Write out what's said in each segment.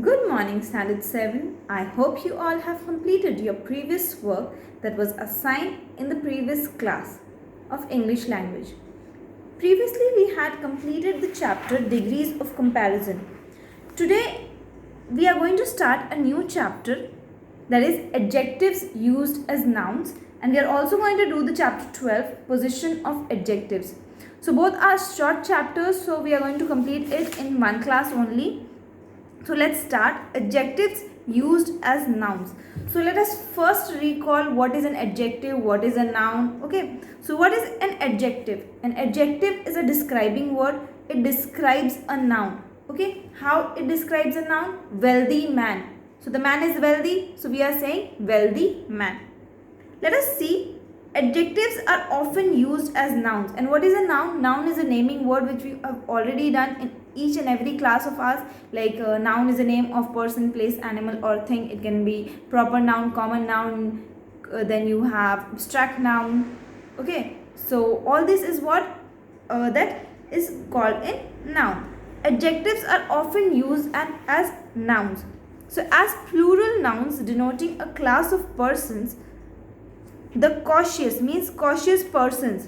Good morning, Standard 7. I hope you all have completed your previous work that was assigned in the previous class of English language. Previously, we had completed the chapter Degrees of Comparison. Today, we are going to start a new chapter, that is Adjectives Used as Nouns, and we are also going to do the chapter 12, Position of Adjectives. So both are short chapters, so we are going to complete it in one class only. So let's start. Adjectives used as nouns. So let us first recall what is an adjective, what is a noun. Okay. So what is an adjective? An adjective is a describing word. It describes a noun. Okay. How it describes a noun? Wealthy man. So the man is wealthy. So we are saying wealthy man. Let us see. Adjectives are often used as nouns. And what is a noun? Noun is a naming word which we have already done in each and every class of ours. Like noun is a name of person, place, animal or thing. It can be proper noun, common noun, then you have abstract noun. Okay. So all this is what that is called a noun. Adjectives are often used as nouns. So as plural nouns denoting a class of persons, the cautious means cautious persons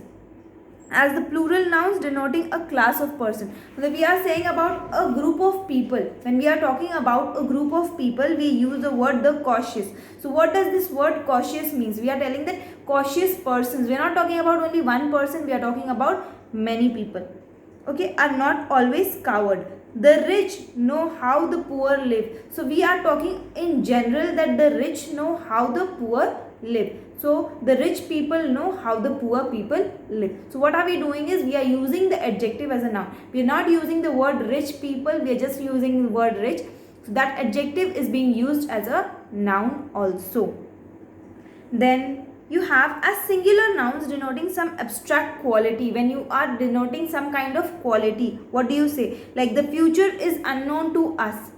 as the plural nouns denoting a class of person. So we are saying about a group of people. When we are talking about a group of people, we use the word the cautious. So what does this word cautious means? We are telling that cautious persons. We are not talking about only one person. We are talking about many people. Okay, are not always coward. The rich know how the poor live. So we are talking in general that the rich know how the poor live. So the rich people know how the poor people live. So what are we doing is we are using the adjective as a noun. We are not using the word rich people. We are just using the word rich. So that adjective is being used as a noun also. Then you have as singular nouns denoting some abstract quality. When you are denoting some kind of quality, what do you say? Like the future is unknown to us.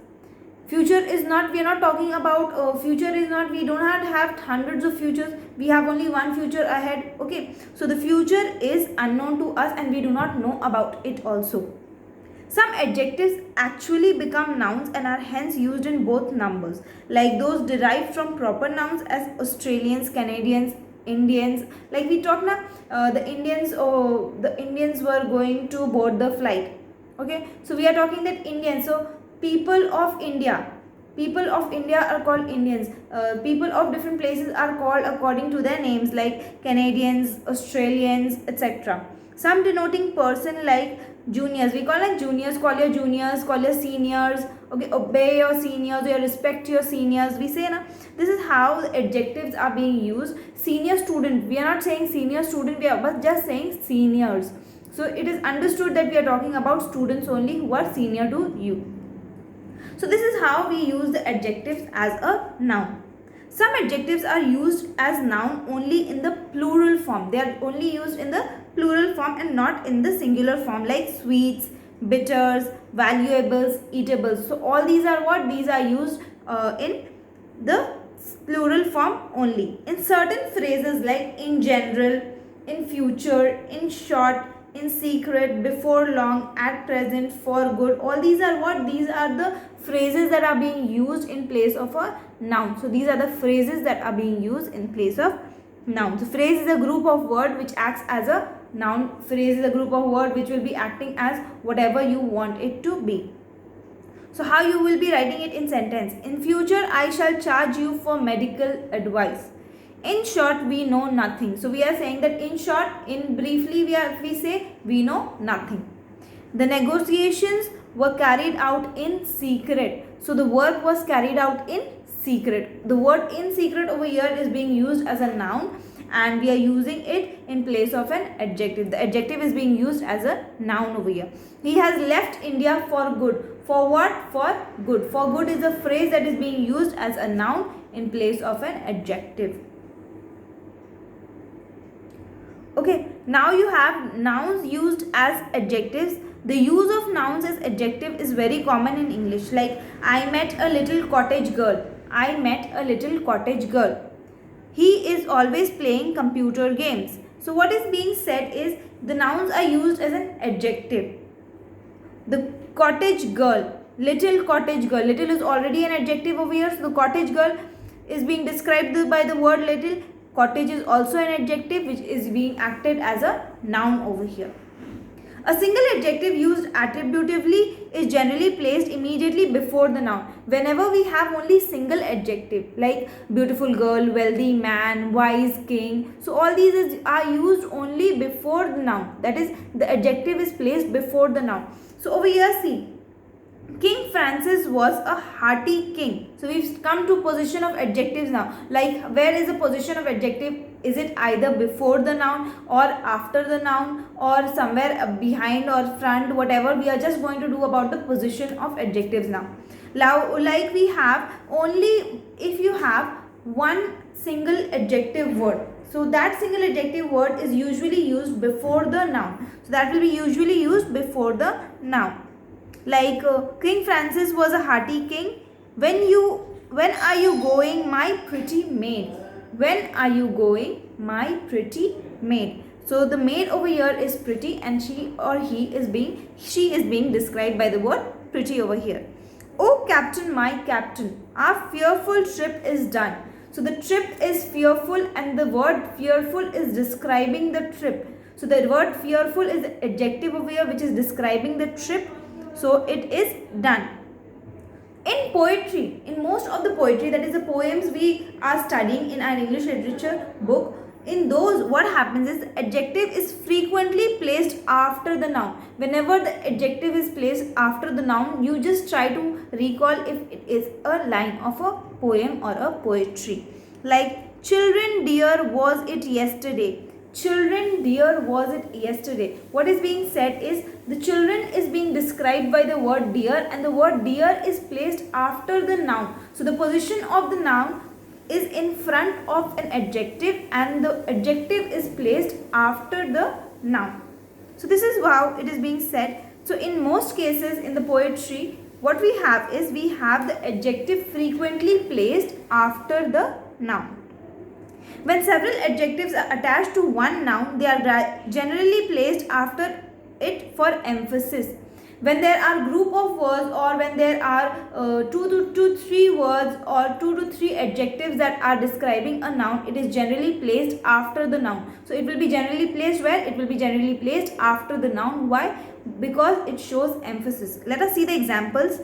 Future is not, we are not talking about future is not, we do not have hundreds of futures, we have only one future ahead. Okay, so the future is unknown to us and we do not know about it also. Some adjectives actually become nouns and are hence used in both numbers, like those derived from proper nouns as Australians, Canadians, Indians. Like we talked now, the Indians were going to board the flight. Okay, so we are talking that Indians. So people of India are called Indians. People of different places are called according to their names, like Canadians, Australians, etc. Some denoting person like juniors, we call like juniors, call your juniors, call your seniors. Okay, obey your seniors or respect your seniors, we say na. This is how the adjectives are being used. Senior student, we are not saying senior student, we are but just saying seniors. So it is understood that we are talking about students only who are senior to you. So this is how we use the adjectives as a noun. Some adjectives are used as noun only in the plural form. They are only used in the plural form and not in the singular form, like sweets, bitters, valuables, eatables. So all these are what? These are used in the plural form only. In certain phrases like in general, in future, in short, in secret, before long, at present, for good, all these are what? These are the phrases that are being used in place of a noun. So these are the phrases that are being used in place of noun. So phrase is a group of word which acts as a noun. Phrase is a group of word which will be acting as whatever you want it to be. So how you will be writing it in sentence? In future, I shall charge you for medical advice. In short, we know nothing. So we are saying that in short, in briefly, we say we know nothing. The negotiations were carried out in secret. So the work was carried out in secret. The word in secret over here is being used as a noun and we are using it in place of an adjective. The adjective is being used as a noun over here. He has left India for good. For what? For good. For good is a phrase that is being used as a noun in place of an adjective. Okay, now you have nouns used as adjectives. The use of nouns as adjective is very common in English. Like, I met a little cottage girl. I met a little cottage girl. He is always playing computer games. So what is being said is the nouns are used as an adjective. The cottage girl. Little cottage girl. Little is already an adjective over here. So the cottage girl is being described by the word little. Cottage is also an adjective which is being acted as a noun over here. A single adjective used attributively is generally placed immediately before the noun. Whenever we have only single adjective like beautiful girl, wealthy man, wise king, so all these are used only before the noun. That is, the adjective is placed before the noun. So over here, see, King Francis was a hearty king. So we've come to position of adjectives now. Like, where is the position of adjective? Is it either before the noun or after the noun or somewhere behind or front, whatever. We are just going to do about the position of adjectives now. Now, like we have only if you have one single adjective word. So that single adjective word is usually used before the noun. So that will be usually used before the noun. Like King Francis was a hearty king. When are you going, my pretty maid? When are you going, my pretty maid? So the maid over here is pretty, and she is being described by the word pretty over here. Oh captain, my captain, our fearful trip is done. So the trip is fearful, and the word fearful is describing the trip. So the word fearful is the adjective over here which is describing the trip. So it is done. In poetry, in most of the poetry, that is the poems we are studying in our English literature book, in those what happens is the adjective is frequently placed after the noun. Whenever the adjective is placed after the noun, you just try to recall if it is a line of a poem or a poetry. Like, children dear was it yesterday. Children dear was it yesterday. What is being said is the children is being described by the word dear, and the word dear is placed after the noun. So the position of the noun is in front of an adjective, and the adjective is placed after the noun. So this is how it is being said. So in most cases in the poetry, what we have is we have the adjective frequently placed after the noun. When several adjectives are attached to one noun, they are generally placed after it for emphasis. When there are group of words, or when there are 2 to 3 words or 2 to 3 adjectives that are describing a noun, it is generally placed after the noun. So it will be generally placed where? It will be generally placed after the noun. Why? Because it shows emphasis. Let us see the examples.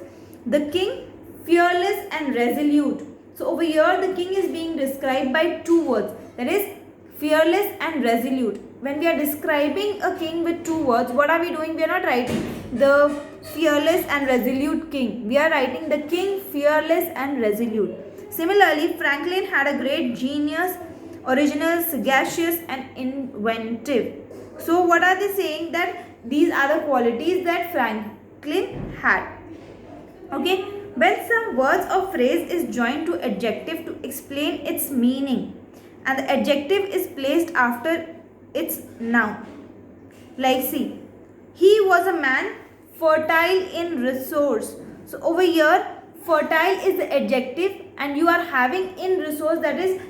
The king, fearless and resolute. So over here the king is being described by 2 words, that is fearless and resolute. When we are describing a king with 2 words, what are we doing? We are not writing the fearless and resolute king. We are writing the king fearless and resolute. Similarly, Franklin had a great genius, original, sagacious and inventive. So what are they saying? That these are the qualities that Franklin had. Okay. When some words or phrase is joined to adjective to explain its meaning, and the adjective is placed after its noun. Like, see, he was a man fertile in resource. So over here, fertile is the adjective, and you are having in resource, that is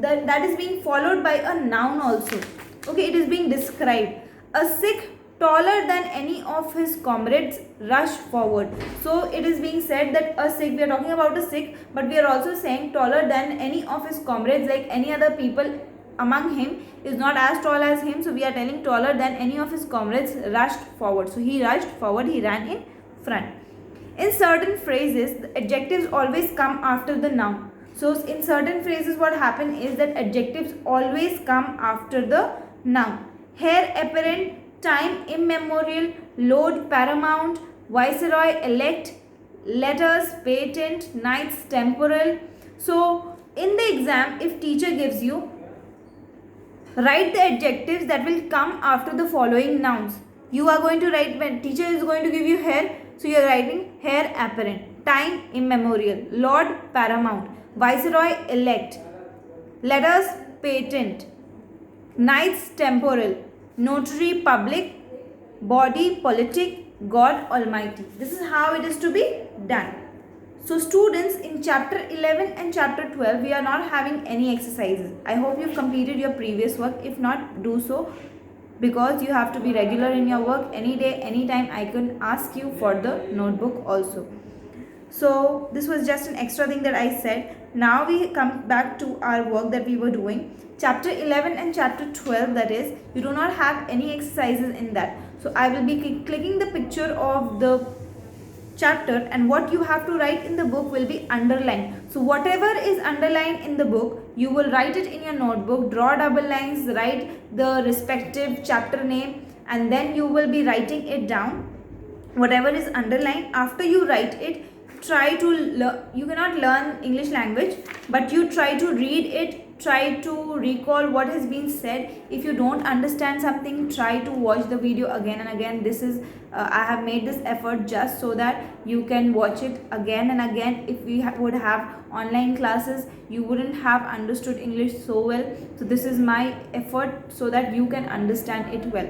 that is being followed by a noun also. Okay, it is being described. A Sikh, taller than any of his comrades, rushed forward. So it is being said that a Sikh, we are talking about a Sikh, but we are also saying taller than any of his comrades, like any other people among him is not as tall as him. So we are telling taller than any of his comrades rushed forward. So he rushed forward, he ran in front. In certain phrases, the adjectives always come after the noun. So in certain phrases what happens is that adjectives always come after the noun. Heir apparent, time immemorial, lord paramount, viceroy elect, letters patent, knights temporal. So in the exam, if teacher gives you, write the adjectives that will come after the following nouns. You are going to write, when teacher is going to give you hair, so you are writing heir apparent, time immemorial, lord paramount, viceroy elect, letters patent, knights temporal, notary public, body politic, God almighty. This is how it is to be done. So students, in chapter 11 and chapter 12 we are not having any exercises. I hope you've completed your previous work. If not, do so, because you have to be regular in your work. Any day, anytime I can ask you for the notebook also. So this was just an extra thing that I said. Now we come back to our work that we were doing. Chapter 11 and chapter 12, that is, you do not have any exercises in that. So I will be clicking the picture of the chapter, and what you have to write in the book will be underlined. So whatever is underlined in the book, you will write it in your notebook, draw double lines, write the respective chapter name, and then you will be writing it down. Whatever is underlined, after you write it, try to you cannot learn English language, but you try to read it, try to recall what has been said. If you don't understand something, try to watch the video again and again. This is I have made this effort just so that you can watch it again and again. If we would have online classes, you wouldn't have understood English so well. So this is my effort so that you can understand it well.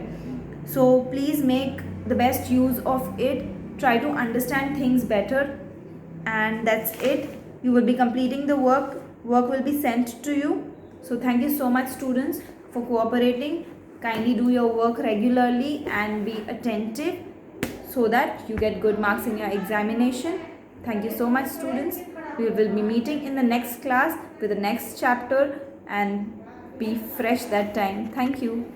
So please make the best use of it, try to understand things better, and that's it. You will be completing the work will be sent to you. So thank you so much, students, for cooperating. Kindly do your work regularly and be attentive so that you get good marks in your examination. Thank you so much, students. We will be meeting in the next class with the next chapter, and be fresh that time. Thank you.